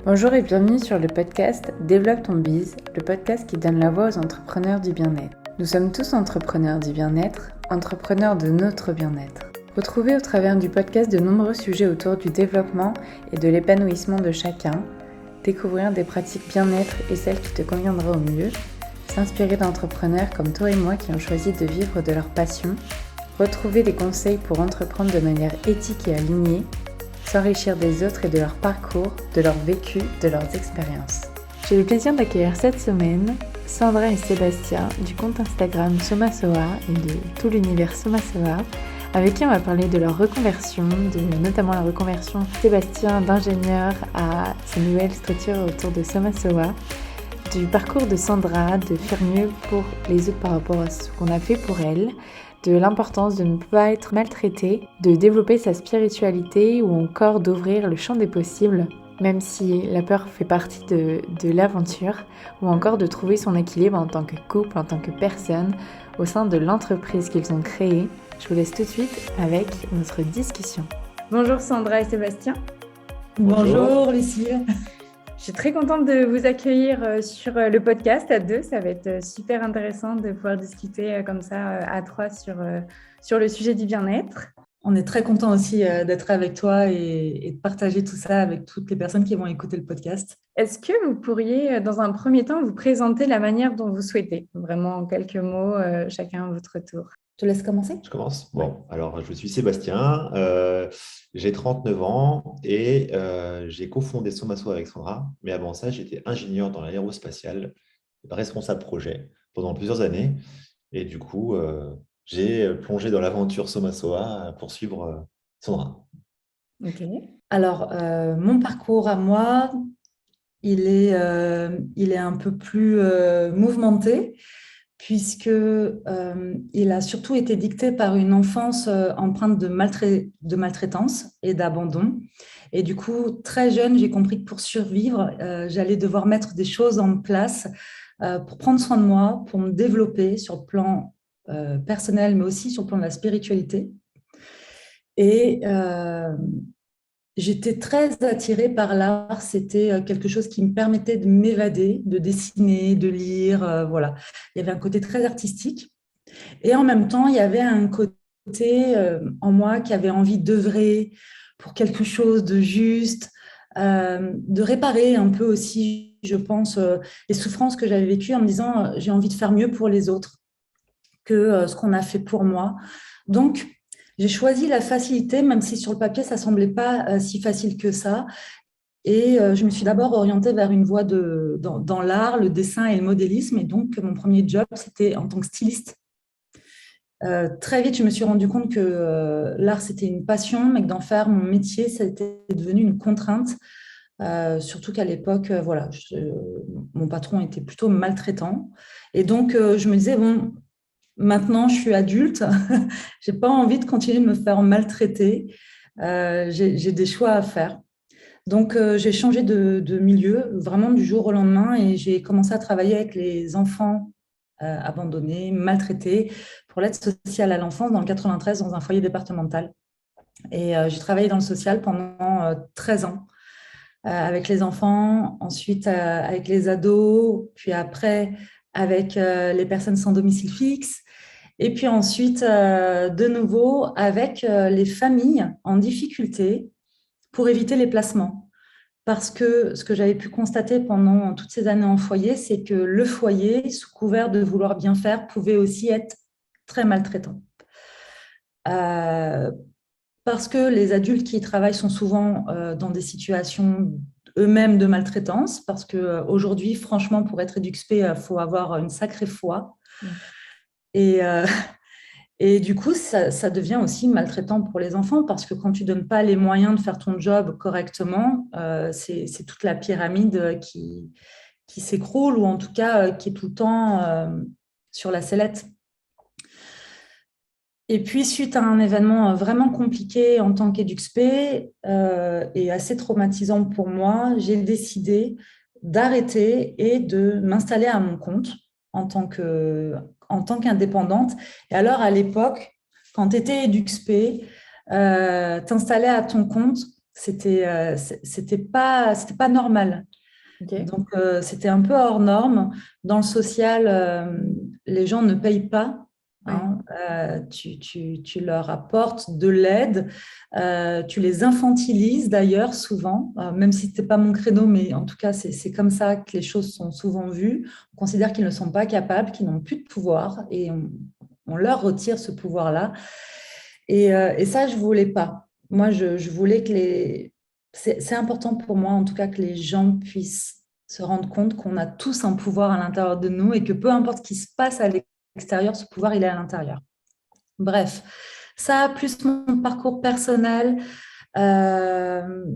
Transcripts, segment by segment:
Bonjour et bienvenue sur le podcast Développe ton biz, le podcast qui donne la voix aux entrepreneurs du bien-être. Nous sommes tous entrepreneurs du bien-être, entrepreneurs de notre bien-être. Retrouvez au travers du podcast de nombreux sujets autour du développement et de l'épanouissement de chacun, découvrir des pratiques bien-être et celles qui te conviendront au mieux, s'inspirer d'entrepreneurs comme toi et moi qui ont choisi de vivre de leur passion, retrouver des conseils pour entreprendre de manière éthique et alignée, s'enrichir des autres et de leur parcours, de leur vécu, de leurs expériences. J'ai le plaisir d'accueillir cette semaine Sandra et Sébastien du compte Instagram Somasoa et de tout l'univers Somasoa, avec qui on va parler de leur reconversion, notamment la reconversion Sébastien d'ingénieur à sa nouvelle structure autour de Somasoa, du parcours de Sandra, de faire mieux pour les autres par rapport à ce qu'on a fait pour elle, de l'importance de ne pas être maltraité, de développer sa spiritualité ou encore d'ouvrir le champ des possibles, même si la peur fait partie de l'aventure, ou encore de trouver son équilibre en tant que couple, en tant que personne, au sein de l'entreprise qu'ils ont créée. Je vous laisse tout de suite avec notre discussion. Bonjour Sandra et Sébastien. Bonjour Lucie. Je suis très contente de vous accueillir sur le podcast à deux. Ça va être super intéressant de pouvoir discuter comme ça à trois sur le sujet du bien-être. On est très content aussi d'être avec toi et de partager tout ça avec toutes les personnes qui vont écouter le podcast. Est-ce que vous pourriez, dans un premier temps, vous présenter la manière dont vous souhaitez? Vraiment en quelques mots, chacun à votre tour. Je te laisse commencer. Je commence. Bon, alors je suis Sébastien, j'ai 39 ans et j'ai cofondé Somaso avec Sandra. Mais avant ça, j'étais ingénieur dans l'aérospatiale, responsable projet pendant plusieurs années. Et du coup, j'ai plongé dans l'aventure Somasoa pour suivre Sandra. Ok. Alors, mon parcours à moi, il est un peu plus mouvementé, puisque il a surtout été dicté par une enfance empreinte de maltraitance et d'abandon. Et du coup, très jeune, j'ai compris que pour survivre, j'allais devoir mettre des choses en place pour prendre soin de moi, pour me développer sur le plan personnel, mais aussi sur le plan de la spiritualité. Et j'étais très attirée par l'art. C'était quelque chose qui me permettait de m'évader, de dessiner, de lire. Voilà. Il y avait un côté très artistique. Et en même temps, il y avait un côté en moi qui avait envie d'œuvrer pour quelque chose de juste, de réparer un peu aussi, je pense, les souffrances que j'avais vécues en me disant j'ai envie de faire mieux pour les autres que ce qu'on a fait pour moi. Donc, j'ai choisi la facilité, même si sur le papier, ça ne semblait pas si facile que ça. Et je me suis d'abord orientée vers une voie dans l'art, le dessin et le modélisme. Et donc, mon premier job, c'était en tant que styliste. Très vite, je me suis rendu compte que l'art, c'était une passion, mais que d'en faire mon métier, ça était devenu une contrainte. Surtout qu'à l'époque, voilà, mon patron était plutôt maltraitant. Et donc, je me disais, bon, maintenant, je suis adulte, j'ai pas envie de continuer de me faire maltraiter. J'ai des choix à faire. Donc, j'ai changé de milieu vraiment du jour au lendemain et j'ai commencé à travailler avec les enfants abandonnés, maltraités pour l'aide sociale à l'enfance dans le 93 dans un foyer départemental. Et j'ai travaillé dans le social pendant 13 ans avec les enfants, ensuite avec les ados, puis après avec les personnes sans domicile fixe. Et puis ensuite, de nouveau, avec les familles en difficulté pour éviter les placements. Parce que ce que j'avais pu constater pendant toutes ces années en foyer, c'est que le foyer, sous couvert de vouloir bien faire, pouvait aussi être très maltraitant. Parce que les adultes qui y travaillent sont souvent dans des situations eux-mêmes de maltraitance, parce qu'aujourd'hui, franchement, pour être EduxP, il faut avoir une sacrée foi. Et, et du coup, ça devient aussi maltraitant pour les enfants parce que quand tu ne donnes pas les moyens de faire ton job correctement, c'est toute la pyramide qui s'écroule ou en tout cas qui est tout le temps sur la sellette. Et puis, suite à un événement vraiment compliqué en tant qu'EduxP et assez traumatisant pour moi, j'ai décidé d'arrêter et de m'installer à mon compte en tant qu'indépendante. Et alors, à l'époque, quand tu étais EduxP, t'installais à ton compte, C'était pas normal. Ok. Donc, c'était un peu hors norme. Dans le social, les gens ne payent pas. Ouais. Hein. Tu leur apportes de l'aide. Tu les infantilises d'ailleurs souvent, même si ce n'était pas mon créneau, mais en tout cas, c'est comme ça que les choses sont souvent vues. On considère qu'ils ne sont pas capables, qu'ils n'ont plus de pouvoir et on leur retire ce pouvoir-là. Et ça, je ne voulais pas. Moi, je voulais que les... C'est important pour moi, en tout cas, que les gens puissent se rendre compte qu'on a tous un pouvoir à l'intérieur de nous et que peu importe ce qui se passe à l'extérieur, ce pouvoir, il est à l'intérieur. Bref, ça, plus mon parcours personnel. euh,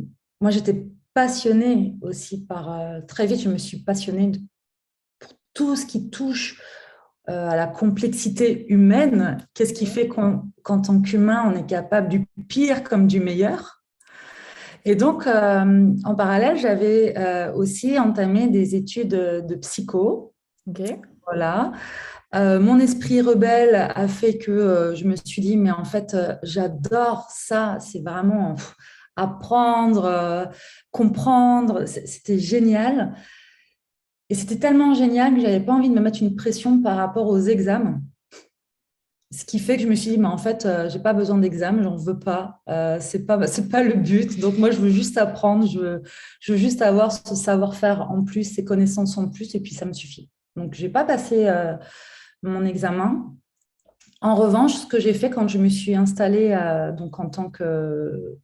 Moi, j'étais passionnée aussi par... très vite, je me suis passionnée pour tout ce qui touche à la complexité humaine. Qu'est-ce qui fait qu'en tant qu'humain, on est capable du pire comme du meilleur? Et donc, en parallèle, j'avais aussi entamé des études de psycho. Ok. Voilà. Mon esprit rebelle a fait que je me suis dit, mais en fait, j'adore ça. C'est vraiment apprendre, comprendre. C'était génial. Et c'était tellement génial que je n'avais pas envie de me mettre une pression par rapport aux examens. Ce qui fait que je me suis dit, mais en fait, j'ai pas besoin d'examen, j'en veux pas. C'est pas le but. Donc moi, je veux juste apprendre, je veux juste avoir ce savoir-faire en plus, ces connaissances en plus, et puis ça me suffit. Donc j'ai pas passé mon examen. En revanche, ce que j'ai fait quand je me suis installée donc en tant que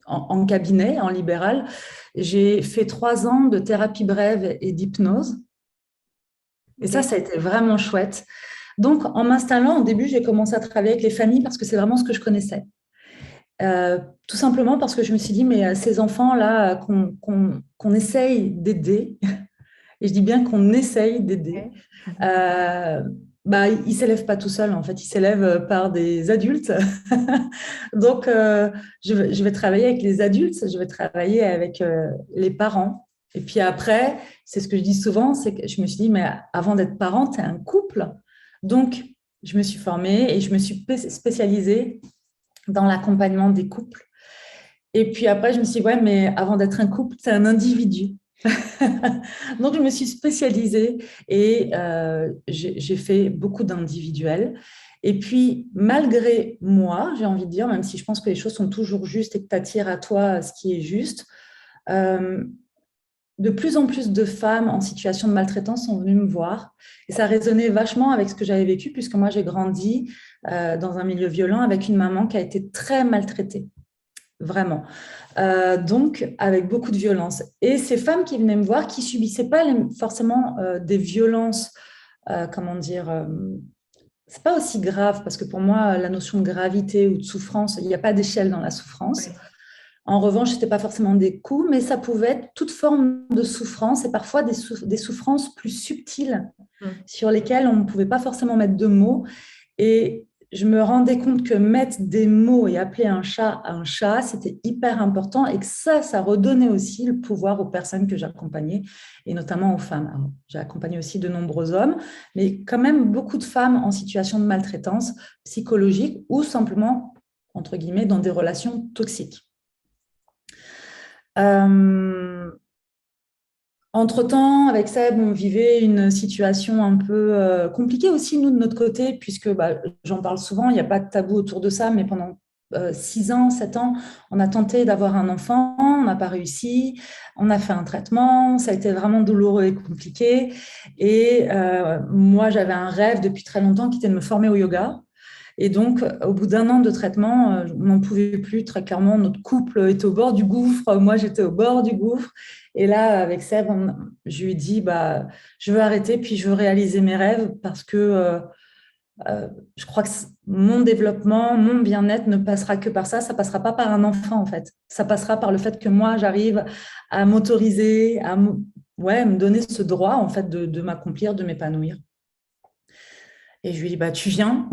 en cabinet, en libéral, j'ai fait 3 ans de thérapie brève et d'hypnose. Et Ok. ça a été vraiment chouette. Donc, en m'installant, au début, j'ai commencé à travailler avec les familles parce que c'est vraiment ce que je connaissais. Tout simplement parce que je me suis dit, mais ces enfants-là qu'on essaye d'aider, et je dis bien qu'on essaye d'aider, Ouais. bah, ils ne s'élèvent pas tout seuls, en fait, ils s'élèvent par des adultes. Donc, je vais travailler avec les adultes, je vais travailler avec les parents. Et puis après, c'est ce que je dis souvent, c'est que je me suis dit, mais avant d'être parent, tu es un couple. Donc, je me suis formée et je me suis spécialisée dans l'accompagnement des couples. Et puis après, je me suis dit, ouais, mais avant d'être un couple, tu es un individu. Donc, je me suis spécialisée et j'ai fait beaucoup d'individuels. Et puis, malgré moi, j'ai envie de dire, même si je pense que les choses sont toujours justes et que tu attires à toi ce qui est juste, euh, de plus en plus de femmes en situation de maltraitance sont venues me voir. Et ça résonnait vachement avec ce que j'avais vécu, puisque moi, j'ai grandi dans un milieu violent avec une maman qui a été très maltraitée. Vraiment. Donc, avec beaucoup de violence. Et ces femmes qui venaient me voir, qui subissaient pas forcément des violences, comment dire, c'est pas aussi grave, parce que pour moi, la notion de gravité ou de souffrance, il n'y a pas d'échelle dans la souffrance. Ouais. En revanche, ce n'était pas forcément des coups, mais ça pouvait être toute forme de souffrance et parfois des souffrances plus subtiles Mm. sur lesquelles on ne pouvait pas forcément mettre de mots. Et je me rendais compte que mettre des mots et appeler un chat, c'était hyper important et que ça redonnait aussi le pouvoir aux personnes que j'accompagnais et notamment aux femmes. Alors, j'ai accompagné aussi de nombreux hommes, mais quand même beaucoup de femmes en situation de maltraitance psychologique ou simplement, entre guillemets, dans des relations toxiques. Euh, Entre-temps, avec Seb, on vivait une situation un peu compliquée aussi, nous, de notre côté, puisque j'en parle souvent, il n'y a pas de tabou autour de ça, mais pendant 6 ans, 7 ans, on a tenté d'avoir un enfant, on n'a pas réussi, on a fait un traitement, ça a été vraiment douloureux et compliqué. Et moi, j'avais un rêve depuis très longtemps qui était de me former au yoga. Et donc, au bout d'un an de traitement, on n'en pouvait plus, très clairement. Notre couple était au bord du gouffre. Moi, j'étais au bord du gouffre. Et là, avec Seb, je lui ai dit, je veux arrêter, puis je veux réaliser mes rêves parce que je crois que mon développement, mon bien-être ne passera que par ça. Ça passera pas par un enfant, en fait. Ça passera par le fait que moi, j'arrive à m'autoriser, ouais, me donner ce droit, en fait, de m'accomplir, de m'épanouir. Et je lui ai dit, tu viens?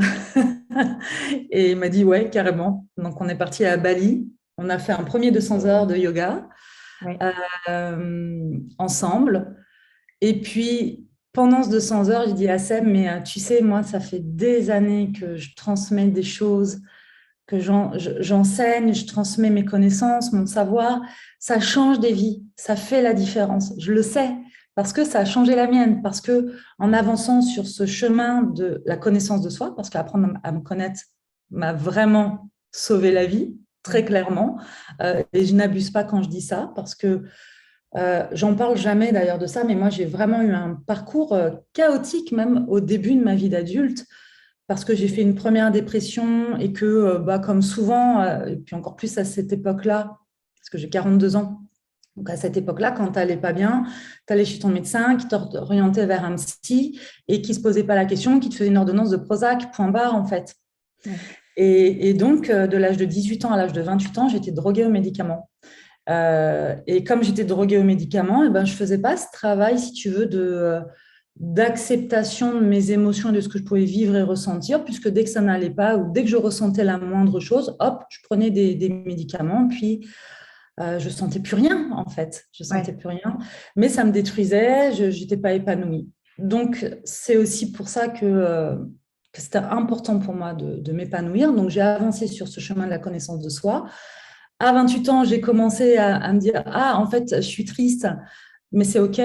Et il m'a dit, ouais, carrément. Donc, on est parti à Bali. On a fait un premier 200 heures de yoga Ouais. ensemble. Et puis, pendant ce 200 heures, j'ai dit à Seb, mais tu sais, moi, ça fait des années que je transmets des choses que j'enseigne, je transmets mes connaissances, mon savoir, ça change des vies, ça fait la différence. Je le sais parce que ça a changé la mienne, parce que en avançant sur ce chemin de la connaissance de soi, parce qu'apprendre à me connaître m'a vraiment sauvé la vie, très clairement, et je n'abuse pas quand je dis ça, parce que j'en parle jamais d'ailleurs de ça, mais moi j'ai vraiment eu un parcours chaotique même au début de ma vie d'adulte, parce que j'ai fait une première dépression et que, comme souvent, et puis encore plus à cette époque-là, parce que j'ai 42 ans, donc à cette époque-là, quand tu n'allais pas bien, tu allais chez ton médecin qui t'orientait vers un psy et qui ne se posait pas la question, qui te faisait une ordonnance de Prozac, point barre en fait. Ouais. Et donc, de l'âge de 18 ans à l'âge de 28 ans, j'étais droguée aux médicaments. Et comme j'étais droguée aux médicaments, je ne faisais pas ce travail, si tu veux, d'acceptation de mes émotions et de ce que je pouvais vivre et ressentir, puisque dès que ça n'allait pas ou dès que je ressentais la moindre chose, hop, je prenais des médicaments, puis je ne sentais plus rien, en fait. Je ne sentais plus rien, mais ça me détruisait, je n'étais pas épanouie. Donc, c'est aussi pour ça que c'était important pour moi de m'épanouir. Donc, j'ai avancé sur ce chemin de la connaissance de soi. À 28 ans, j'ai commencé à me dire, ah, en fait, je suis triste, mais c'est OK.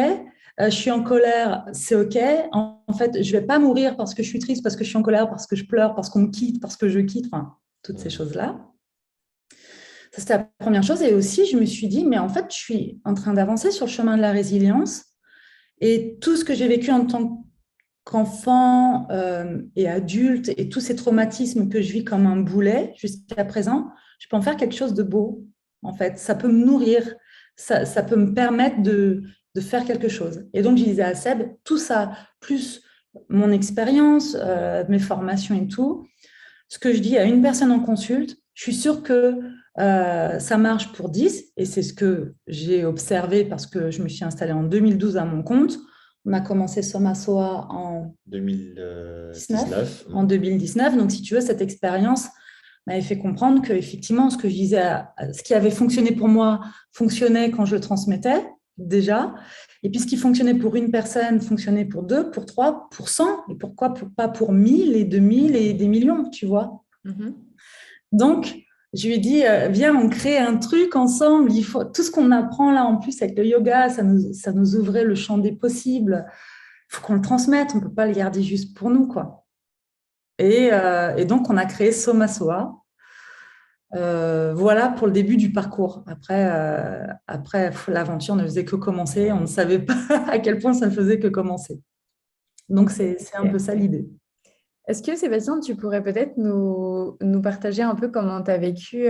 Je suis en colère, c'est OK. En fait, je ne vais pas mourir parce que je suis triste, parce que je suis en colère, parce que je pleure, parce qu'on me quitte, parce que je quitte, enfin, toutes ces choses-là. Ça, c'était la première chose. Et aussi, je me suis dit, mais en fait, je suis en train d'avancer sur le chemin de la résilience. Et tout ce que j'ai vécu en tant qu'enfant et adulte, et tous ces traumatismes que je vis comme un boulet jusqu'à présent, je peux en faire quelque chose de beau, en fait. Ça peut me nourrir, ça peut me permettre de faire quelque chose. Et donc, je disais à Seb, tout ça, plus mon expérience, mes formations et tout, ce que je dis à une personne en consulte, je suis sûre que ça marche pour 10, et c'est ce que j'ai observé parce que je me suis installée en 2012 à mon compte. On a commencé Soma Soa en 2019. En 2019. Donc, si tu veux, cette expérience m'avait fait comprendre qu'effectivement, ce que je disais, ce qui avait fonctionné pour moi fonctionnait quand je le transmettais déjà. Et puis, ce qui fonctionnait pour une personne fonctionnait pour 2, pour 3, pour 100. Et pourquoi pas pour 1000 et 2000 et des millions, tu vois. Donc, je lui ai dit, viens, on crée un truc ensemble. Il faut tout ce qu'on apprend là en plus avec le yoga, ça nous ouvrait le champ des possibles. Il faut qu'on le transmette, on ne peut pas le garder juste pour nous, quoi. Et donc, on a créé Soma Soa. Voilà pour le début du parcours. Après, l'aventure ne faisait que commencer. On ne savait pas à quel point ça ne faisait que commencer. Donc, c'est un peu ça l'idée. Est-ce que, Sébastien, tu pourrais peut-être nous partager un peu comment tu as vécu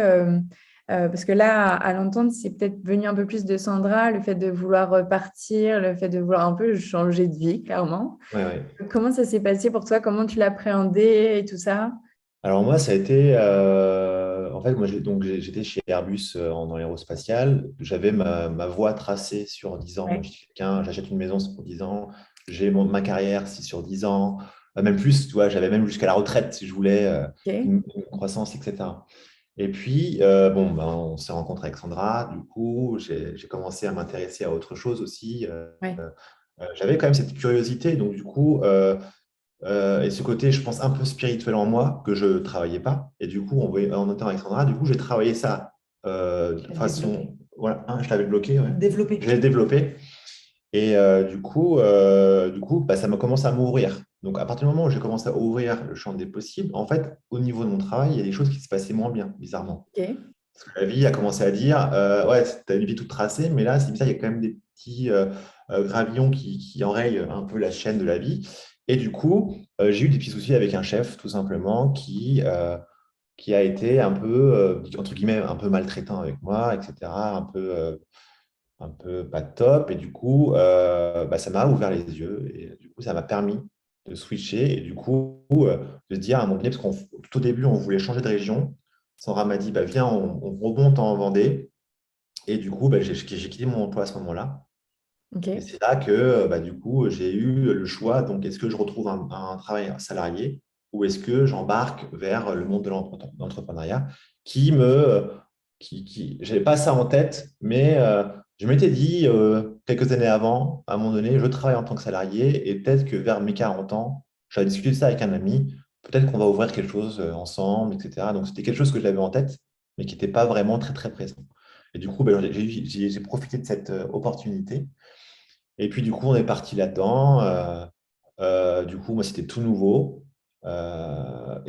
parce que là, à l'entendre, c'est peut-être venu un peu plus de Sandra, le fait de vouloir repartir, le fait de vouloir un peu changer de vie, clairement. Ouais. Comment ça s'est passé pour toi? Comment tu l'appréhendais et tout ça? Alors moi, ça a été... en fait, moi, j'étais chez Airbus dans l'aérospatial. J'avais ma voie tracée sur 10 ans. Ouais. J'achète une maison, c'est pour 10 ans. J'ai ma carrière, c'est sur 10 ans. Même plus, tu vois, j'avais même jusqu'à la retraite si je voulais une croissance, etc. Et puis, on s'est rencontré avec Sandra. Du coup, j'ai commencé à m'intéresser à autre chose aussi. J'avais quand même cette curiosité. Donc, du coup... et ce côté, je pense, un peu spirituel en moi que je ne travaillais pas. Et du coup, en étant avec Sandra, du coup, j'ai travaillé ça de façon. Voilà, je l'avais bloqué. Ouais. Développé. Je l'ai développé. Et du coup, ça m'a commencé à m'ouvrir. Donc, à partir du moment où j'ai commencé à ouvrir le champ des possibles, en fait, au niveau de mon travail, il y a des choses qui se passaient moins bien, bizarrement. Parce que la vie a commencé à dire ouais, tu as une vie toute tracée, mais là, c'est bizarre, il y a quand même des petits gravillons qui enrayent un peu la chaîne de la vie. Et du coup, j'ai eu des petits soucis avec un chef, tout simplement, qui a été un peu, entre guillemets, un peu maltraitant avec moi, etc. Un peu pas top. Et du coup, ça m'a ouvert les yeux. Et du coup, ça m'a permis de switcher. Et du coup, de se dire à un moment donné, parce tout au début, on voulait changer de région. Sandra m'a dit, viens, on remonte en Vendée. Et du coup, j'ai quitté mon emploi à ce moment-là. Et c'est là que du coup, j'ai eu le choix. Donc, est-ce que je retrouve un travail salarié ou est-ce que j'embarque vers le monde de l'entrepreneuriat qui j'avais pas ça en tête, mais je m'étais dit quelques années avant, à un moment donné, je travaille en tant que salarié et peut-être que vers mes 40 ans, j'avais discuté de ça avec un ami, peut-être qu'on va ouvrir quelque chose ensemble, etc. Donc, c'était quelque chose que j'avais en tête, mais qui n'était pas vraiment très, très présent. Et du coup, ben, j'ai profité de cette opportunité. Et puis, du coup, on est parti là-dedans. Du coup, moi, c'était tout nouveau. Ben,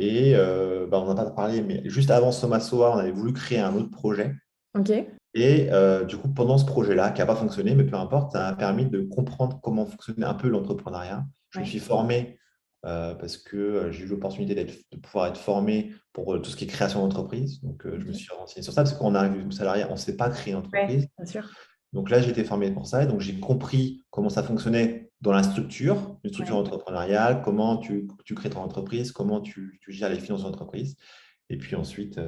on n'en a pas parlé, mais juste avant Somasoa, on avait voulu créer un autre projet. Ok. Et du coup, pendant ce projet-là, qui n'a pas fonctionné, mais peu importe, ça m'a permis de comprendre comment fonctionnait un peu l'entrepreneuriat. Je me Ouais. suis formé parce que j'ai eu l'opportunité de pouvoir être formé pour tout ce qui est création d'entreprise. Donc, je me Ok. suis renseigné sur ça parce que quand on arrive au salariat, on ne sait pas créer une Ouais, entreprise. bien sûr. Donc là, j'ai été formé pour ça. Et donc, j'ai compris comment ça fonctionnait dans la structure, une structure Ouais. entrepreneuriale, comment tu crées ton entreprise, comment tu gères les finances d'entreprise. Et puis ensuite,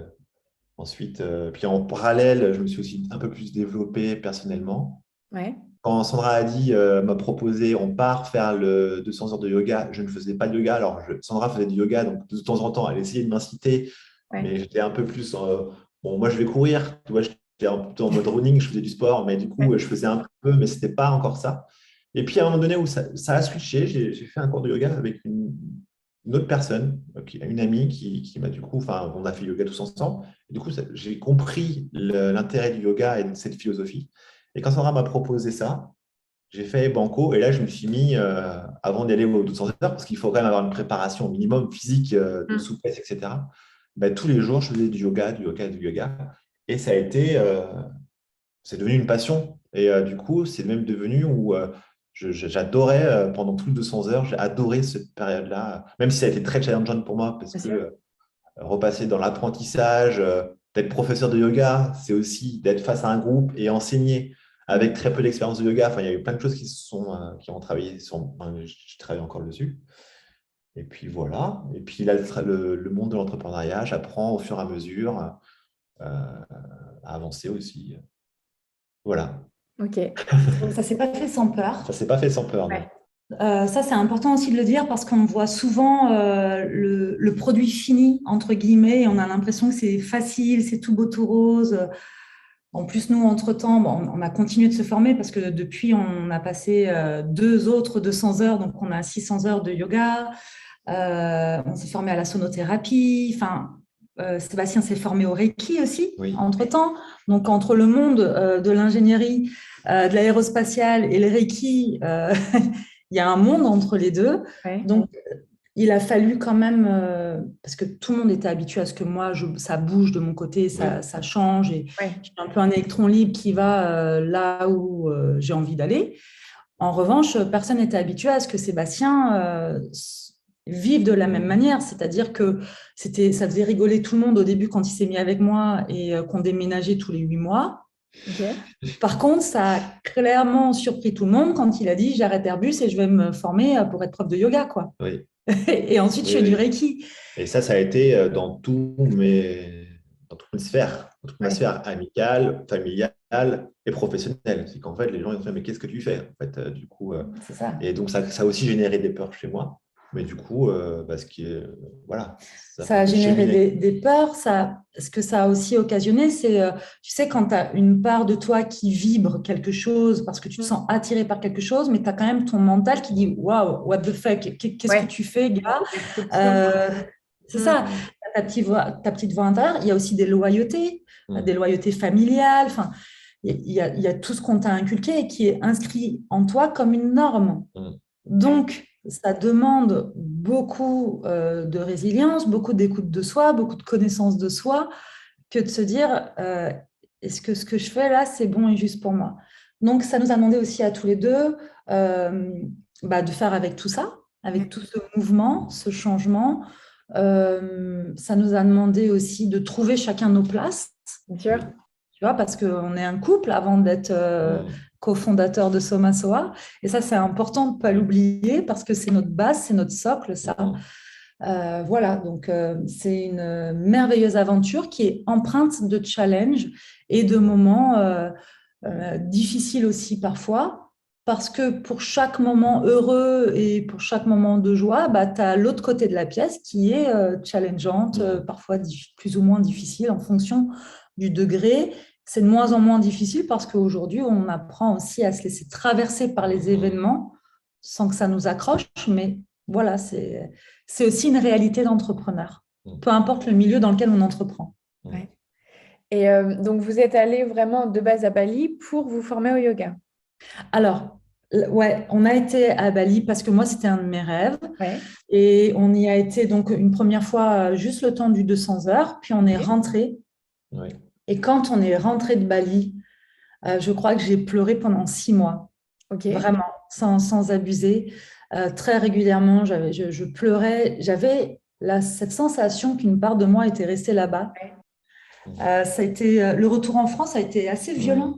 puis en parallèle, je me suis aussi un peu plus développé personnellement. Ouais. Quand Sandra m'a proposé, on part faire le 200 heures de yoga, je ne faisais pas de yoga. Alors, Sandra faisait du yoga, donc de temps en temps, elle essayait de m'inciter, Ouais. mais j'étais un peu plus. Bon, moi, je vais courir, tu vois, j'étais un peu en mode running, je faisais du sport, mais du coup, Ouais. je faisais un peu, mais ce n'était pas encore ça. Et puis, à un moment donné où ça a switché, j'ai fait un cours de yoga avec une autre personne, une amie qui m'a du coup, enfin, on a fait yoga tous ensemble. Et du coup, j'ai compris l'intérêt du yoga et de cette philosophie. Et quand Sandra m'a proposé ça, j'ai fait banco. Et là, je me suis mis, avant d'aller aux 200 heures, parce qu'il faut quand même avoir une préparation au minimum physique, de Mm. souplesse, etc. Ben, tous les jours, je faisais du yoga, du yoga, du yoga. Et ça a été, c'est devenu une passion. Et du coup, c'est même devenu où j'adorais, pendant tout le 200 heures, j'ai adoré cette période-là, même si ça a été très challengeant pour moi, parce Bien que sûr. repasser dans l'apprentissage, d'être professeur de yoga, c'est aussi d'être face à un groupe et enseigner avec Mm. très peu d'expérience de yoga. Enfin, il y a eu plein de choses qui ont travaillé enfin, je travaille encore dessus. Et puis voilà. Et puis là, le monde de l'entrepreneuriat, j'apprends au fur et à mesure à avancer aussi. Voilà. Ok. Donc, ça s'est pas fait sans Ça peur. s'est pas fait sans peur, non. Ouais. Ça, c'est important aussi de le dire parce qu'on voit souvent le produit fini, entre guillemets, et on a l'impression que c'est facile, c'est tout beau, tout rose. En plus, nous, entre-temps, bon, on a continué de se former parce que depuis, on a passé deux autres 200 heures, donc on a 600 heures de yoga. On s'est formé à la sonothérapie. Enfin, Sébastien s'est formé au Reiki aussi, Oui. entre-temps. Donc, entre le monde de l'ingénierie, de l'aérospatiale et le Reiki, il y a un monde entre les deux. Ouais. Donc, il a fallu quand même, parce que tout le monde était habitué à ce que moi, ça bouge de mon côté, Oui. ça change, et Ouais. je suis un peu un électron libre qui va là où j'ai envie d'aller. En revanche, personne n'était habitué à ce que Sébastien vive de la même manière, c'est-à-dire que ça faisait rigoler tout le monde au début quand il s'est mis avec moi et qu'on déménageait tous les 8 mois. Ok. Par contre, ça a clairement surpris tout le monde quand il a dit j'arrête Airbus et je vais me former pour être prof de yoga, quoi. Oui. Et ensuite, je Oui, fais du oui. Reiki. Et ça a été dans toute ma Ouais. sphère amicale, familiale et professionnelle. C'est qu'en fait, les gens ils se disent, mais qu'est-ce que tu fais? En fait, du coup, C'est ça. et donc, ça a aussi généré des peurs chez moi. Mais du coup, parce que, voilà, ça Ça fait a que généré cheminer. des peurs. Ce que ça a aussi occasionné, c'est, tu sais, quand tu as une part de toi qui vibre quelque chose parce que tu te sens attiré par quelque chose, mais tu as quand même ton mental qui dit waouh, what the fuck, qu'est-ce que Ouais. tu fais, gars? La perception. Euh, c'est Mm. ça, Mm, ta petite voix intérieure. Il y a aussi des loyautés familiales. Enfin, il y a tout ce qu'on t'a inculqué et qui est inscrit en toi comme une norme. mm, Donc, ça demande beaucoup de résilience, beaucoup d'écoute de soi, beaucoup de connaissance de soi, que de se dire, est-ce que ce que je fais là, c'est bon et juste pour moi? Donc, ça nous a demandé aussi à tous les deux de faire avec tout ça, avec tout ce mouvement, ce changement. Ça nous a demandé aussi de trouver chacun nos places, Bien sûr. tu vois, parce qu'on est un couple avant d'être mm, cofondateur de Somasoa. Et ça, c'est important de ne pas l'oublier parce que c'est notre base, c'est notre socle, ça. mm, Voilà, donc c'est une merveilleuse aventure qui est empreinte de challenges et de moments difficiles aussi parfois. Parce que pour chaque moment heureux et pour chaque moment de joie, tu as l'autre côté de la pièce qui est challengeante, mm, parfois plus ou moins difficile en fonction du degré. C'est de moins en moins difficile parce qu'aujourd'hui, on apprend aussi à se laisser traverser par les mm, événements sans que ça nous accroche, mais voilà, c'est aussi une réalité d'entrepreneur, Mm. peu importe le milieu dans lequel on entreprend. Mm. Ouais. Et donc, vous êtes allé vraiment de base à Bali pour vous former au yoga. Alors, ouais, on a été à Bali parce que moi, c'était un de mes rêves. Ouais. Et on y a été donc une première fois juste le temps du 200 heures, puis on est Ok. rentré. Oui. Et quand on est rentré de Bali, je crois que j'ai pleuré pendant 6 mois, Ok. vraiment, sans abuser. Très régulièrement, je pleurais. J'avais cette sensation qu'une part de moi était restée là-bas. Ouais. Mm. Ça a été, le retour en France a été assez Mm. violent.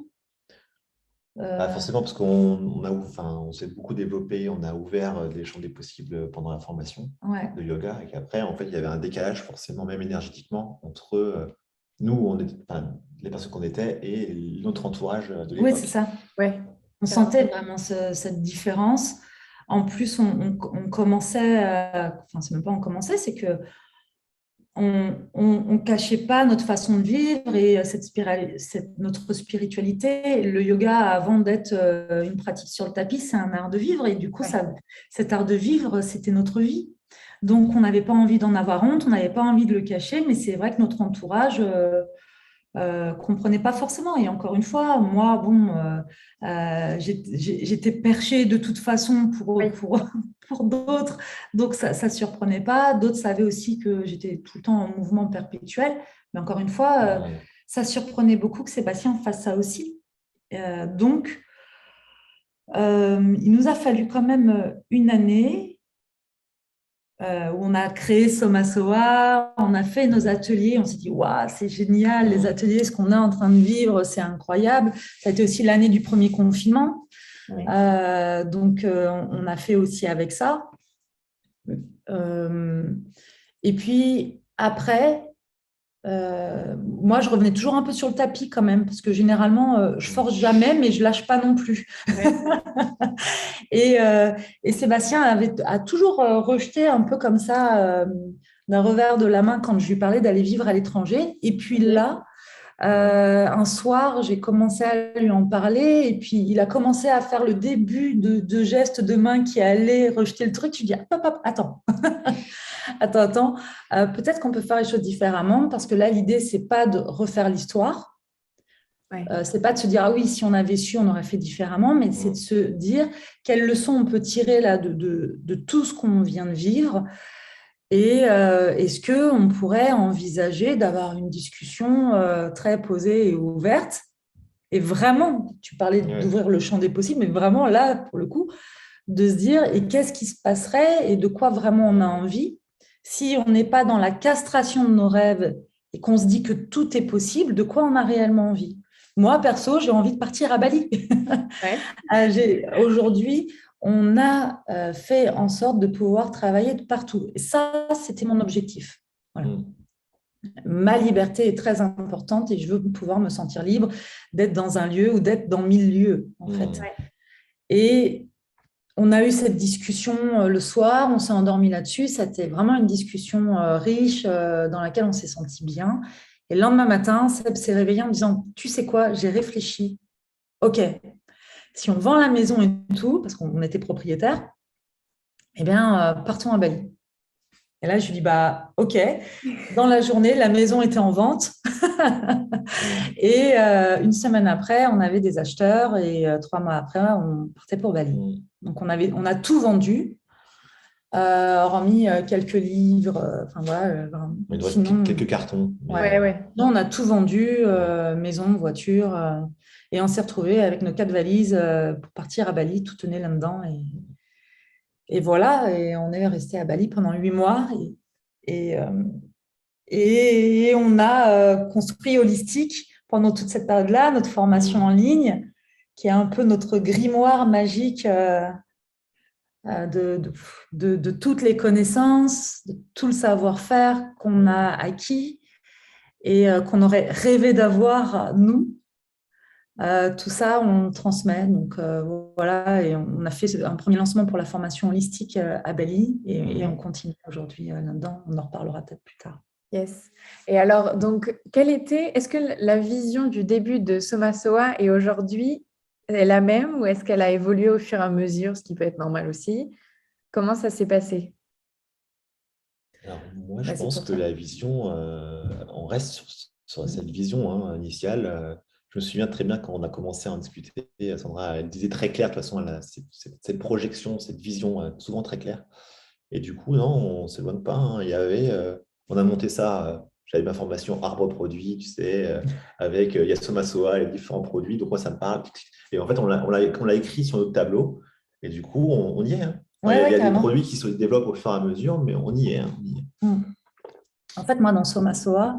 Bah, Euh, forcément, parce on s'est beaucoup développé, on a ouvert les champs des possibles pendant la formation ouais. de yoga, et qu'après, en fait, il y avait un décalage forcément, même énergétiquement, entre nous, enfin, les personnes qu'on était, et notre entourage de Oui, c'est l'époque. ça. Ouais. On sentait vraiment cette différence. En plus, on commençait, enfin, c'est même pas on commençait, c'est que on cachait pas notre façon de vivre et notre spiritualité. Le yoga, avant d'être une pratique sur le tapis, c'est un art de vivre. Et du coup, Ouais. cet art de vivre, c'était notre vie. Donc, on n'avait pas envie d'en avoir honte, on n'avait pas envie de le cacher, mais c'est vrai que notre entourage comprenait pas forcément. Et encore une fois, moi, bon, j'étais perchée de toute façon Oui. pour d'autres, donc ça surprenait pas. D'autres savaient aussi que j'étais tout le temps en mouvement perpétuel. Mais encore une fois, Mm. ça surprenait beaucoup que Sébastien fasse ça aussi. Donc, il nous a fallu quand même une année où on a créé Somasoa, on a fait nos ateliers, on s'est dit, waouh, c'est génial, les Mm. ateliers, ce qu'on est en train de vivre, c'est incroyable. Ça a été aussi l'année du premier confinement. Ouais. Donc, on a fait aussi avec ça. Euh, et puis, après, moi, je revenais toujours un peu sur le tapis quand même, parce que généralement, je force jamais, mais je lâche pas non plus. Ouais. Et Sébastien a toujours rejeté un peu comme ça, d'un revers de la main, quand je lui parlais d'aller vivre à l'étranger. Et puis Ok. là, un soir, j'ai commencé à lui en parler, et puis il a commencé à faire le début de gestes de main qui allaient rejeter le truc. Je lui dis, hop, hop, attends, attends. Peut-être qu'on peut faire les choses différemment, parce que là, l'idée, c'est pas de refaire l'histoire. Ouais. C'est pas de se dire, ah oui, si on avait su, on aurait fait différemment, mais c'est de se dire quelles leçons on peut tirer là de tout ce qu'on vient de vivre, et est-ce qu'on pourrait envisager d'avoir une discussion très posée et ouverte. Et vraiment, tu parlais Ouais. d'ouvrir le champ des possibles, mais vraiment là, pour le coup, de se dire, et qu'est-ce qui se passerait et de quoi vraiment on a envie si on n'est pas dans la castration de nos rêves et qu'on se dit que tout est possible, de quoi on a réellement envie. Moi, perso, j'ai envie de partir à Bali. Ouais. Aujourd'hui, on a fait en sorte de pouvoir travailler de partout. Et ça, c'était mon objectif. Voilà. Mm. Ma liberté est très importante et je veux pouvoir me sentir libre d'être dans un lieu ou d'être dans 1000 lieux, en fait. Mm. Et on a eu cette discussion le soir, on s'est endormi là-dessus. C'était vraiment une discussion riche dans laquelle on s'est senti bien. Et le lendemain matin, Seb s'est réveillé en me disant, tu sais quoi, j'ai réfléchi. OK, si on vend la maison et tout, parce qu'on était propriétaire, eh bien, partons à Bali. Et là, je lui dis, bah, OK. Dans la journée, la maison était en vente. Mm. Et une semaine après, on avait des acheteurs. Et 3 mois après, on partait pour Bali. Mm. Donc, on a tout vendu, hormis quelques livres. Enfin, voilà. Il doit être Sinon, quelques cartons. ouais. Ouais. Non, on a tout vendu, maison, voiture. Et on s'est retrouvés avec nos 4 valises pour partir à Bali. Tout tenait là-dedans. Et voilà, et on est resté à Bali pendant 8 mois. Et, euh, et on a construit Holistique pendant toute cette période-là, notre formation en Mm. ligne, qui est un peu notre grimoire magique de toutes les connaissances, de tout le savoir-faire qu'on a acquis et qu'on aurait rêvé d'avoir, nous. Tout ça, on transmet. Donc voilà, et on a fait un premier lancement pour la formation holistique à Bali et on continue aujourd'hui là-dedans. On en reparlera peut-être plus tard. Yes. Et alors, donc, est-ce que la vision du début de Somasoa et aujourd'hui est la même ou est-ce qu'elle a évolué au fur et à mesure, ce qui peut être normal aussi? Comment ça s'est passé? Alors, moi, je Vas-y pense pour que toi. la vision, on reste sur cette vision initiale. Je me souviens très bien quand on a commencé à en discuter, Sandra, elle disait très clair, de toute façon, elle a cette projection, cette vision souvent très claire. Et du coup, non, on ne s'éloigne pas, hein. On a monté ça, j'avais ma formation arbre produit, tu sais, avec Yasoma Soa, les différents produits. Donc, moi, ça me parle. Et en fait, on l'a écrit sur notre tableau. Et du coup, on y est, hein. Enfin, Ouais, il ouais, y a des carrément. produits qui se développent au fur et à mesure, mais on y est, hein, on y est. Mm. En fait, moi, dans Soma Soa,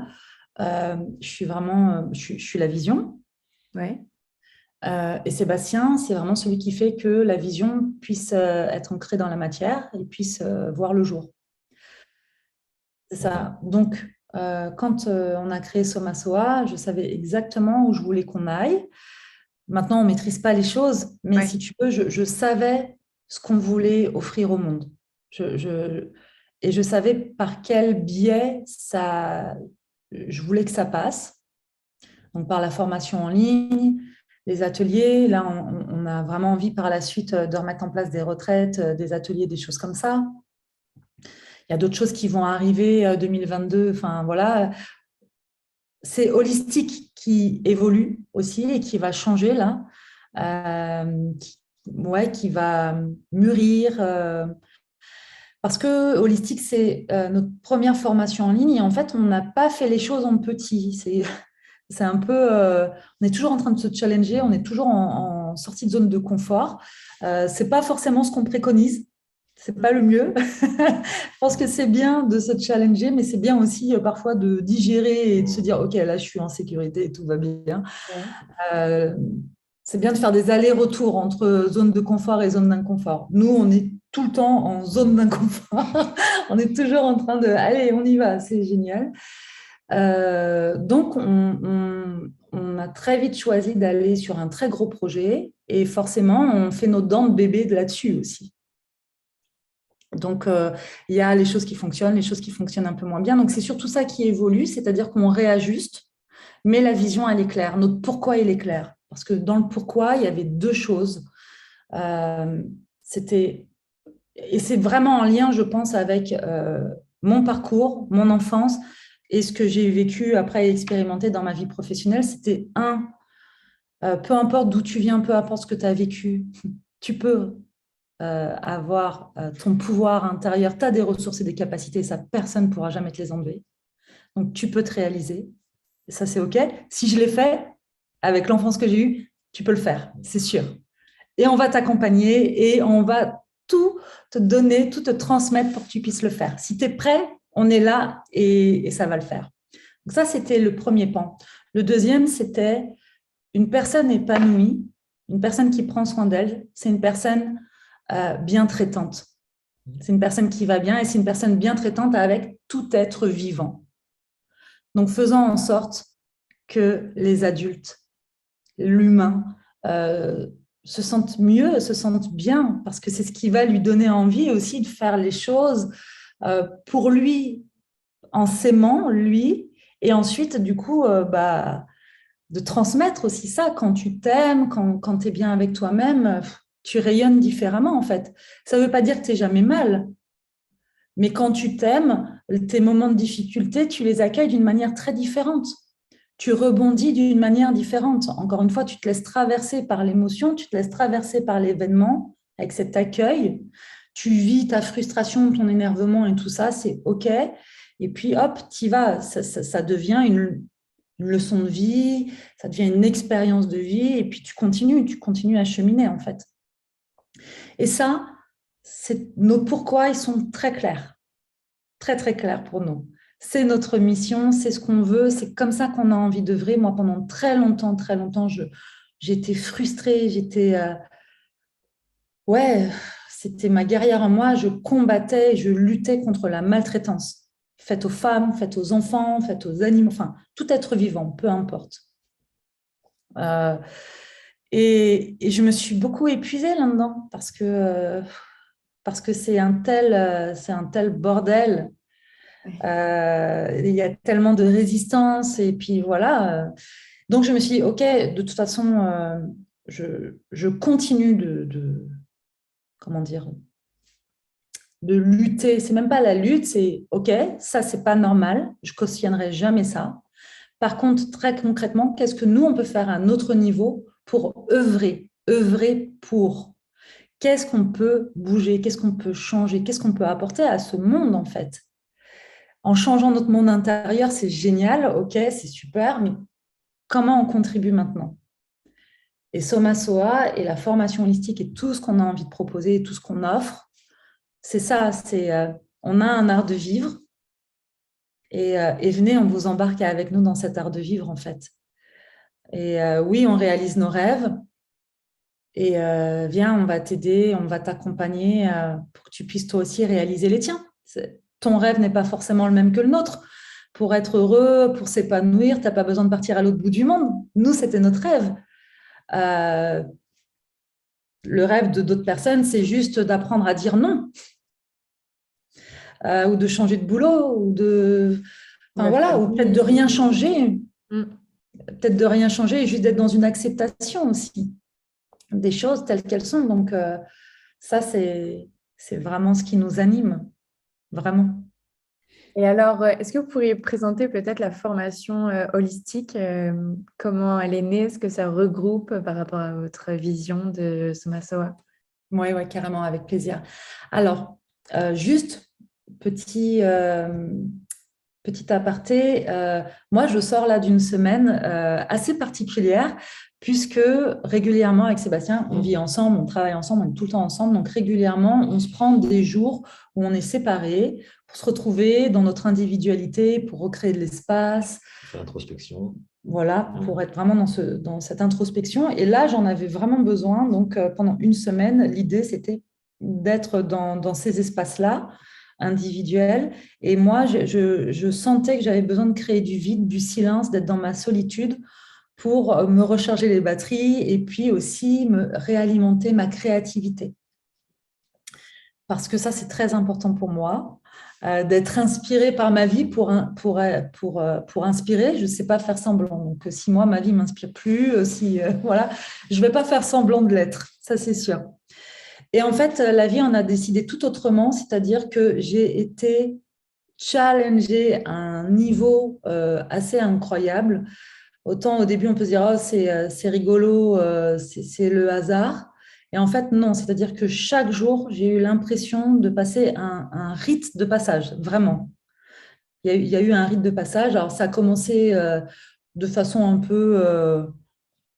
je suis vraiment, je suis la vision. Ouais. Et Sébastien, c'est vraiment celui qui fait que la vision puisse être ancrée dans la matière et puisse voir le jour. C'est D'accord. ça. Donc, quand on a créé Soma Soa, je savais exactement où je voulais qu'on aille. Maintenant, on ne maîtrise pas les choses, mais Ouais. si tu veux, je savais ce qu'on voulait offrir au monde. Et je savais par quel biais je voulais que ça passe. Donc, par la formation en ligne, les ateliers. Là, on a vraiment envie par la suite de remettre en place des retraites, des ateliers, des choses comme ça. Il y a d'autres choses qui vont arriver 2022. Enfin, voilà. C'est holistique qui évolue aussi et qui va changer là. Qui va mûrir. Parce que holistique, c'est notre première formation en ligne et en fait, on n'a pas fait les choses en petit. C'est un peu, on est toujours en train de se challenger, on est toujours en sortie de zone de confort. C'est pas forcément ce qu'on préconise, c'est pas le mieux. Je pense que c'est bien de se challenger, mais c'est bien aussi parfois de digérer et de se dire, ok, là, je suis en sécurité et tout va bien. Ouais. Euh, c'est bien de faire des allers-retours entre zone de confort et zone d'inconfort. Nous, on est tout le temps en zone d'inconfort. On est toujours en train de, allez, on y va, c'est génial. Donc, on a très vite choisi d'aller sur un très gros projet et forcément, on fait nos dents de bébé de là-dessus aussi. Donc, il y a les choses qui fonctionnent, les choses qui fonctionnent un peu moins bien. Donc, c'est surtout ça qui évolue, c'est-à-dire qu'on réajuste, mais la vision, elle est claire. Notre pourquoi, il est clair. Parce que dans le pourquoi, il y avait deux choses. Euh, c'était, et c'est vraiment en lien, je pense, avec mon parcours, mon enfance et ce que j'ai vécu après expérimenter dans ma vie professionnelle. C'était peu importe d'où tu viens, peu importe ce que tu as vécu, tu peux avoir ton pouvoir intérieur, tu as des ressources et des capacités, ça, personne ne pourra jamais te les enlever. Donc, tu peux te réaliser. Ça, c'est OK. Si je l'ai fait, avec l'enfance que j'ai eue, tu peux le faire, c'est sûr. Et on va t'accompagner et on va tout te donner, tout te transmettre pour que tu puisses le faire. Si tu es prêt, on est là et ça va le faire. Donc ça, c'était le premier pan. Le deuxième, c'était une personne épanouie, une personne qui prend soin d'elle, c'est une personne bien traitante. C'est une personne qui va bien et c'est une personne bien traitante avec tout être vivant. Donc, faisant en sorte que les adultes, l'humain, euh, se sentent mieux, se sentent bien, parce que c'est ce qui va lui donner envie aussi de faire les choses pour lui, en s'aimant, lui, et ensuite, du coup, de transmettre aussi ça. Quand tu t'aimes, quand tu es bien avec toi-même, tu rayonnes différemment, en fait. Ça ne veut pas dire que tu n'es jamais mal, mais quand tu t'aimes, tes moments de difficulté, tu les accueilles d'une manière très différente. Tu rebondis d'une manière différente. Encore une fois, tu te laisses traverser par l'émotion, tu te laisses traverser par l'événement avec cet accueil. Tu vis ta frustration, ton énervement et tout ça, c'est OK. Et puis, hop, tu y vas. Ça devient une leçon de vie, ça devient une expérience de vie. Et puis, tu continues à cheminer, en fait. Et ça, nos pourquoi, ils sont très clairs, très, très clairs pour nous. C'est notre mission, c'est ce qu'on veut, c'est comme ça qu'on a envie d'œuvrer. Moi, pendant très longtemps, j'étais frustrée, ouais, c'était ma guerrière en moi, je combattais, je luttais contre la maltraitance faite aux femmes, faite aux enfants, faite aux animaux, enfin, tout être vivant, peu importe. Euh, et je me suis beaucoup épuisée là-dedans parce que c'est un tel bordel. Il y a tellement de résistance et puis voilà. Donc je me suis dit, ok, de toute façon, je continue comment dire, de lutter. C'est même pas la lutte, c'est OK, ça, c'est pas normal. Je cautionnerai jamais ça. Par contre, très concrètement, qu'est-ce que nous, on peut faire à un autre niveau pour œuvrer pour? Qu'est-ce qu'on peut bouger? Qu'est-ce qu'on peut changer? Qu'est-ce qu'on peut apporter à ce monde, en fait? En changeant notre monde intérieur, c'est génial, OK, c'est super, mais comment on contribue maintenant? Et Soma Soa et la formation holistique et tout ce qu'on a envie de proposer et tout ce qu'on offre, c'est ça, on a un art de vivre et venez, on vous embarque avec nous dans cet art de vivre, en fait. Et oui, on réalise nos rêves. Et viens, on va t'aider, on va t'accompagner pour que tu puisses toi aussi réaliser les tiens. Ton rêve n'est pas forcément le même que le nôtre. Pour être heureux, pour s'épanouir, tu n'as pas besoin de partir à l'autre bout du monde. Nous, c'était notre rêve. Euh, le rêve de d'autres personnes, c'est juste d'apprendre à dire non, ou de changer de boulot, enfin, voilà, ou peut-être de rien changer. Peut-être de rien changer et juste d'être dans une acceptation aussi des choses telles qu'elles sont. Donc, ça, c'est vraiment ce qui nous anime, vraiment. Et alors, est-ce que vous pourriez présenter peut-être la formation holistique, comment elle est née, ce que ça regroupe par rapport à votre vision de Soma Soa? Oui, ouais, carrément, avec plaisir. Alors, juste petit, petit aparté, moi, je sors là d'une semaine assez particulière puisque régulièrement avec Sébastien, on vit ensemble, on travaille ensemble, on est tout le temps ensemble. Donc régulièrement, on se prend des jours où on est séparés pour se retrouver dans notre individualité, pour recréer de l'espace. Faire l'introspection. Voilà, pour être vraiment dans cette introspection. Et là, j'en avais vraiment besoin. Donc pendant une semaine, l'idée, c'était d'être dans ces espaces-là individuels. Et moi, je sentais que j'avais besoin de créer du vide, du silence, d'être dans ma solitude pour me recharger les batteries et puis aussi me réalimenter ma créativité. Parce que ça, c'est très important pour moi, d'être inspirée par ma vie pour inspirer. Je ne sais pas faire semblant. Donc, si moi, ma vie ne m'inspire plus, voilà, je ne vais pas faire semblant de l'être, ça c'est sûr. Et en fait, la vie en a décidé tout autrement, c'est-à-dire que j'ai été challengée à un niveau assez incroyable. Autant au début, on peut se dire, oh, c'est rigolo, c'est le hasard. Et en fait, non, c'est-à-dire que chaque jour, j'ai eu l'impression de passer un rite de passage, vraiment. Il y a eu un rite de passage. Alors, ça a commencé de façon un peu,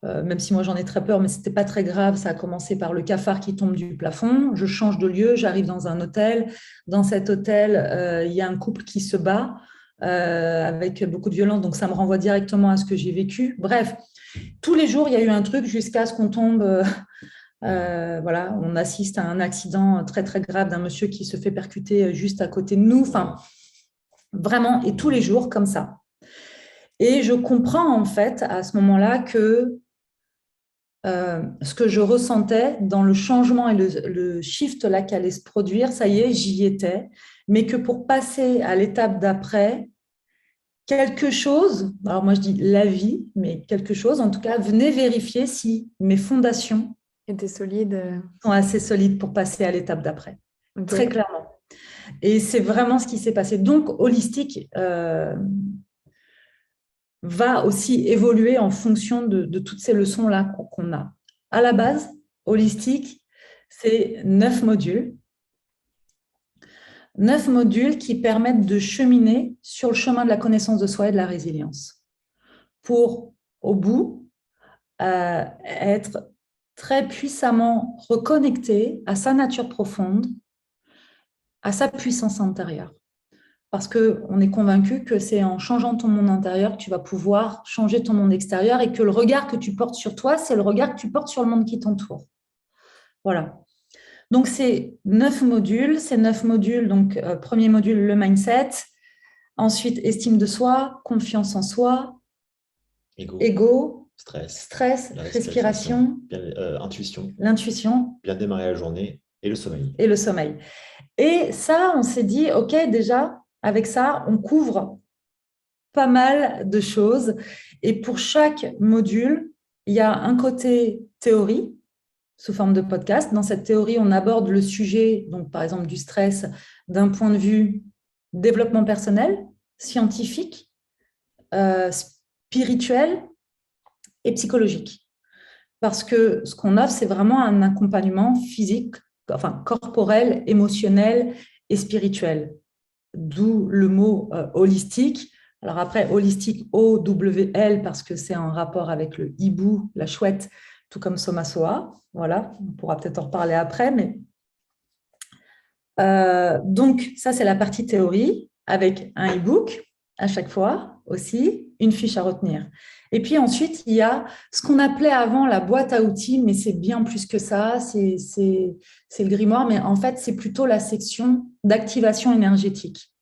même si moi j'en ai très peur, mais ce n'était pas très grave. Ça a commencé par le cafard qui tombe du plafond. Je change de lieu, j'arrive dans un hôtel. Dans cet hôtel, il y a un couple qui se bat avec beaucoup de violence. Donc, ça me renvoie directement à ce que j'ai vécu. Bref, tous les jours, il y a eu un truc jusqu'à ce qu'on tombe. Voilà, on assiste à un accident très, très grave d'un monsieur qui se fait percuter juste à côté de nous. Enfin, vraiment, et tous les jours, comme ça. Et je comprends, en fait, à ce moment-là, que ce que je ressentais dans le changement et le shift là qui allait se produire, ça y est, j'y étais. Mais que pour passer à l'étape d'après, quelque chose, alors moi je dis la vie, mais quelque chose, en tout cas, venez vérifier si mes fondations étaient solides. Sont assez solides pour passer à l'étape d'après. Okay. Très clairement. Et c'est vraiment ce qui s'est passé. Donc, holistique va aussi évoluer en fonction de toutes ces leçons-là qu'on a. À la base, holistique, c'est 9 modules. 9 modules qui permettent de cheminer sur le chemin de la connaissance de soi et de la résilience. Pour, au bout, être très puissamment reconnecté à sa nature profonde, à sa puissance intérieure. Parce qu'on est convaincu que c'est en changeant ton monde intérieur que tu vas pouvoir changer ton monde extérieur et que le regard que tu portes sur toi, c'est le regard que tu portes sur le monde qui t'entoure. Voilà. Donc, c'est 9 modules. Ces 9 modules, donc, premier module, le mindset. Ensuite, estime de soi, confiance en soi, ego, stress, respiration, intuition, l'intuition, bien démarrer la journée et le sommeil. Et le sommeil. Et ça, on s'est dit, OK, déjà, avec ça, on couvre pas mal de choses. Et pour chaque module, il y a un côté théorie sous forme de podcast. Dans cette théorie, on aborde le sujet, donc par exemple du stress, d'un point de vue développement personnel, scientifique, spirituel et psychologique. Parce que ce qu'on offre, c'est vraiment un accompagnement physique, enfin corporel, émotionnel et spirituel. D'où le mot holistique. Alors après, holistique, O-W-L, parce que c'est en rapport avec le hibou, la chouette, tout comme Somasoa. Voilà, on pourra peut-être en reparler après. Mais donc, ça, c'est la partie théorie, avec un e-book à chaque fois aussi, une fiche à retenir. Et puis ensuite, il y a ce qu'on appelait avant la boîte à outils, mais c'est bien plus que ça, c'est le grimoire, mais en fait, c'est plutôt la section d'activation énergétique.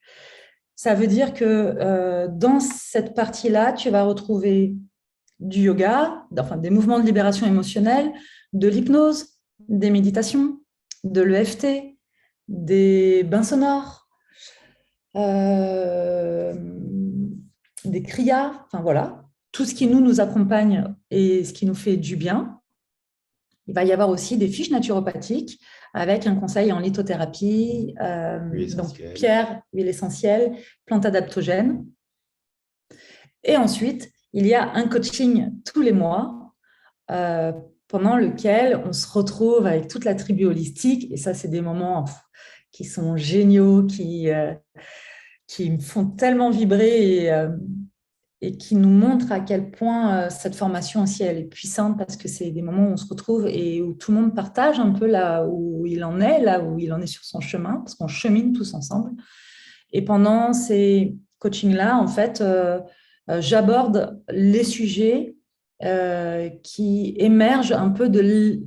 Ça veut dire que dans cette partie-là, tu vas retrouver du yoga, enfin des mouvements de libération émotionnelle, de l'hypnose, des méditations, de l'EFT, des bains sonores, des kriyas, enfin voilà, tout ce qui nous accompagne et ce qui nous fait du bien. Il va y avoir aussi des fiches naturopathiques avec un conseil en lithothérapie, donc pierre, huile essentielle, plantes adaptogènes. Et ensuite, il y a un coaching tous les mois pendant lequel on se retrouve avec toute la tribu holistique. Et ça, c'est des moments qui sont géniaux, qui me font tellement vibrer et qui nous montrent à quel point cette formation aussi, elle est puissante parce que c'est des moments où on se retrouve et où tout le monde partage un peu là où il en est sur son chemin, parce qu'on chemine tous ensemble. Et pendant ces coachings-là, en fait, j'aborde les sujets qui émergent un peu de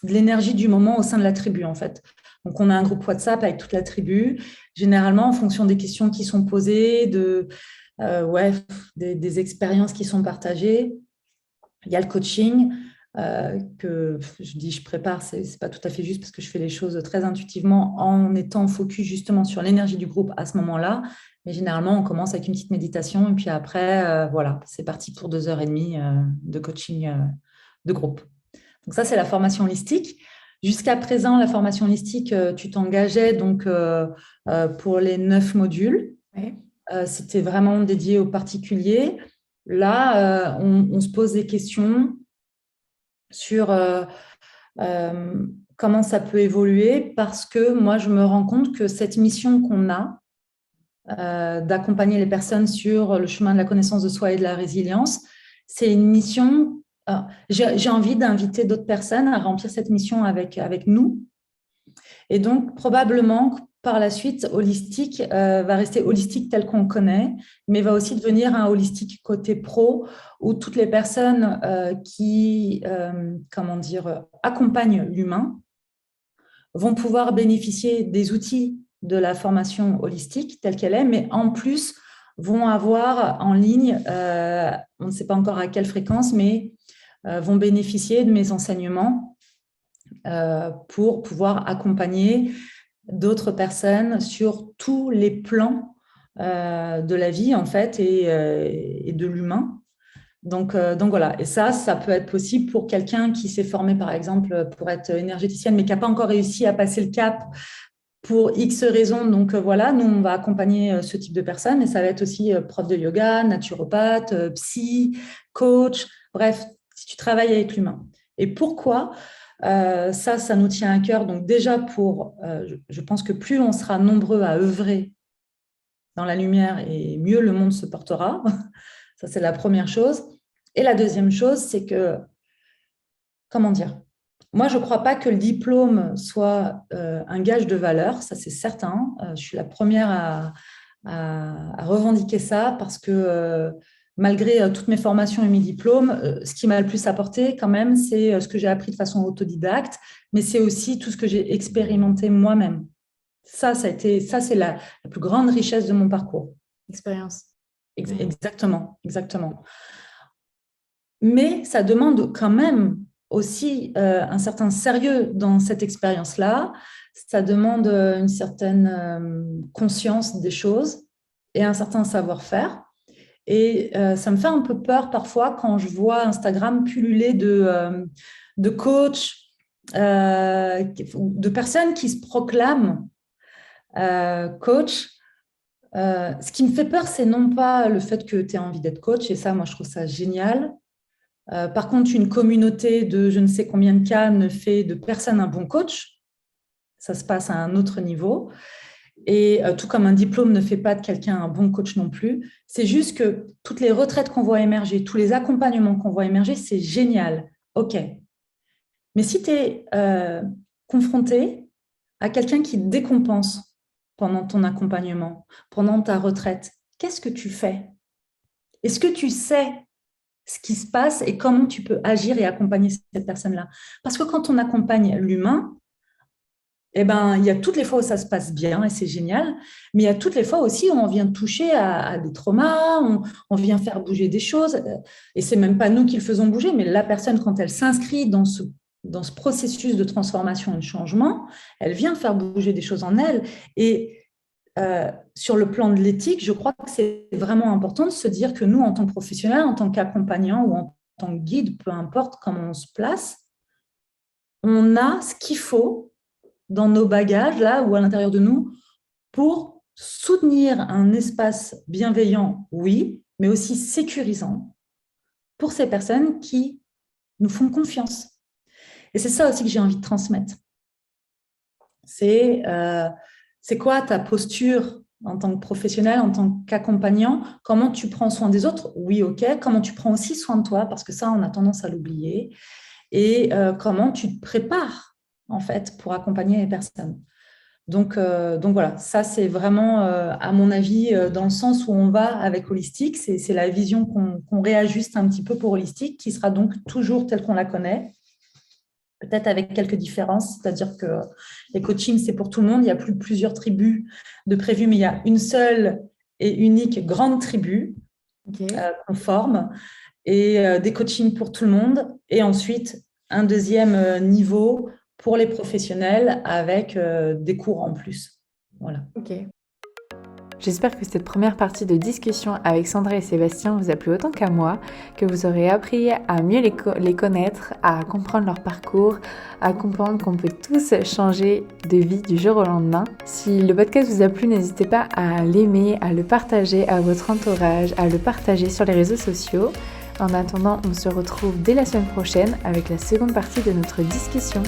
l'énergie du moment au sein de la tribu, en fait. Donc, on a un groupe WhatsApp avec toute la tribu, généralement en fonction des questions qui sont posées, des expériences qui sont partagées. Il y a le coaching que je prépare, c'est pas tout à fait juste parce que je fais les choses très intuitivement en étant focus justement sur l'énergie du groupe à ce moment-là. Mais généralement, on commence avec une petite méditation et puis après, voilà, c'est parti pour 2h30 de coaching de groupe. Donc ça, c'est la formation holistique. Jusqu'à présent, la formation holistique, tu t'engageais donc pour les 9 modules. Oui. C'était vraiment dédié aux particuliers. Là, on se pose des questions sur comment ça peut évoluer parce que moi, je me rends compte que cette mission qu'on a d'accompagner les personnes sur le chemin de la connaissance de soi et de la résilience, c'est une mission. J'ai envie d'inviter d'autres personnes à remplir cette mission avec nous. Et donc, probablement, par la suite, holistique va rester holistique tel qu'on le connaît, mais va aussi devenir un holistique côté pro, où toutes les personnes qui accompagnent l'humain vont pouvoir bénéficier des outils de la formation holistique telle qu'elle est, mais en plus vont avoir en ligne, on ne sait pas encore à quelle fréquence, mais vont bénéficier de mes enseignements pour pouvoir accompagner d'autres personnes sur tous les plans de la vie en fait et de l'humain. Donc voilà, et ça peut être possible pour quelqu'un qui s'est formé par exemple pour être énergéticienne mais qui n'a pas encore réussi à passer le cap pour X raisons. Donc voilà, nous on va accompagner ce type de personnes et ça va être aussi prof de yoga, naturopathe, psy, coach, bref, si tu travailles avec l'humain. Et pourquoi ça nous tient à cœur. Donc déjà, je pense que plus on sera nombreux à œuvrer dans la lumière et mieux le monde se portera. Ça, c'est la première chose. Et la deuxième chose, c'est que, comment dire, moi, je ne crois pas que le diplôme soit un gage de valeur, ça c'est certain. Je suis la première à revendiquer ça parce que malgré toutes mes formations et mes diplômes, ce qui m'a le plus apporté quand même, c'est ce que j'ai appris de façon autodidacte, mais c'est aussi tout ce que j'ai expérimenté moi-même. Ça c'est la plus grande richesse de mon parcours. Expérience. Exactement. Mais ça demande quand même aussi un certain sérieux dans cette expérience-là. Ça demande une certaine conscience des choses et un certain savoir-faire. Et ça me fait un peu peur parfois quand je vois Instagram pulluler de coachs de personnes qui se proclament coach. Ce qui me fait peur, c'est non pas le fait que tu aies envie d'être coach, et ça, moi, je trouve ça génial. Par contre, une communauté de je ne sais combien de cas ne fait de personne un bon coach. Ça se passe à un autre niveau. Et tout comme un diplôme ne fait pas de quelqu'un un bon coach non plus. C'est juste que toutes les retraites qu'on voit émerger, tous les accompagnements qu'on voit émerger, c'est génial. OK. Mais si tu es confronté à quelqu'un qui te décompense pendant ton accompagnement, pendant ta retraite, qu'est-ce que tu fais? Est-ce que tu sais ce qui se passe et comment tu peux agir et accompagner cette personne-là? Parce que quand on accompagne l'humain, eh ben, il y a toutes les fois où ça se passe bien et c'est génial, mais il y a toutes les fois aussi où on vient toucher à des traumas, on vient faire bouger des choses, et c'est même pas nous qui le faisons bouger, mais la personne, quand elle s'inscrit dans ce processus de transformation et de changement, elle vient faire bouger des choses en elle. Et sur le plan de l'éthique, je crois que c'est vraiment important de se dire que nous, en tant que professionnels, en tant qu'accompagnants ou en tant que guide, peu importe comment on se place, on a ce qu'il faut dans nos bagages, là, ou à l'intérieur de nous, pour soutenir un espace bienveillant, oui, mais aussi sécurisant pour ces personnes qui nous font confiance. Et c'est ça aussi que j'ai envie de transmettre. C'est quoi ta posture en tant que professionnel, en tant qu'accompagnant? Comment tu prends soin des autres? Oui, OK. Comment tu prends aussi soin de toi? Parce que ça, on a tendance à l'oublier. Et comment tu te prépares en fait, pour accompagner les personnes. Donc voilà, ça c'est vraiment, à mon avis, dans le sens où on va avec Holistic, c'est la vision qu'on réajuste un petit peu pour Holistic, qui sera donc toujours telle qu'on la connaît, peut-être avec quelques différences, c'est-à-dire que les coachings, c'est pour tout le monde, il n'y a plus plusieurs tribus de prévues, mais il y a une seule et unique grande tribu qu'on forme, et des coachings pour tout le monde, et ensuite un deuxième niveau pour les professionnels avec des cours en plus. Voilà. Ok. J'espère que cette première partie de discussion avec Sandra et Sébastien vous a plu autant qu'à moi, que vous aurez appris à mieux les connaître, à comprendre leur parcours, à comprendre qu'on peut tous changer de vie du jour au lendemain. Si le podcast vous a plu, n'hésitez pas à l'aimer, à le partager à votre entourage, à le partager sur les réseaux sociaux. En attendant, on se retrouve dès la semaine prochaine avec la seconde partie de notre discussion.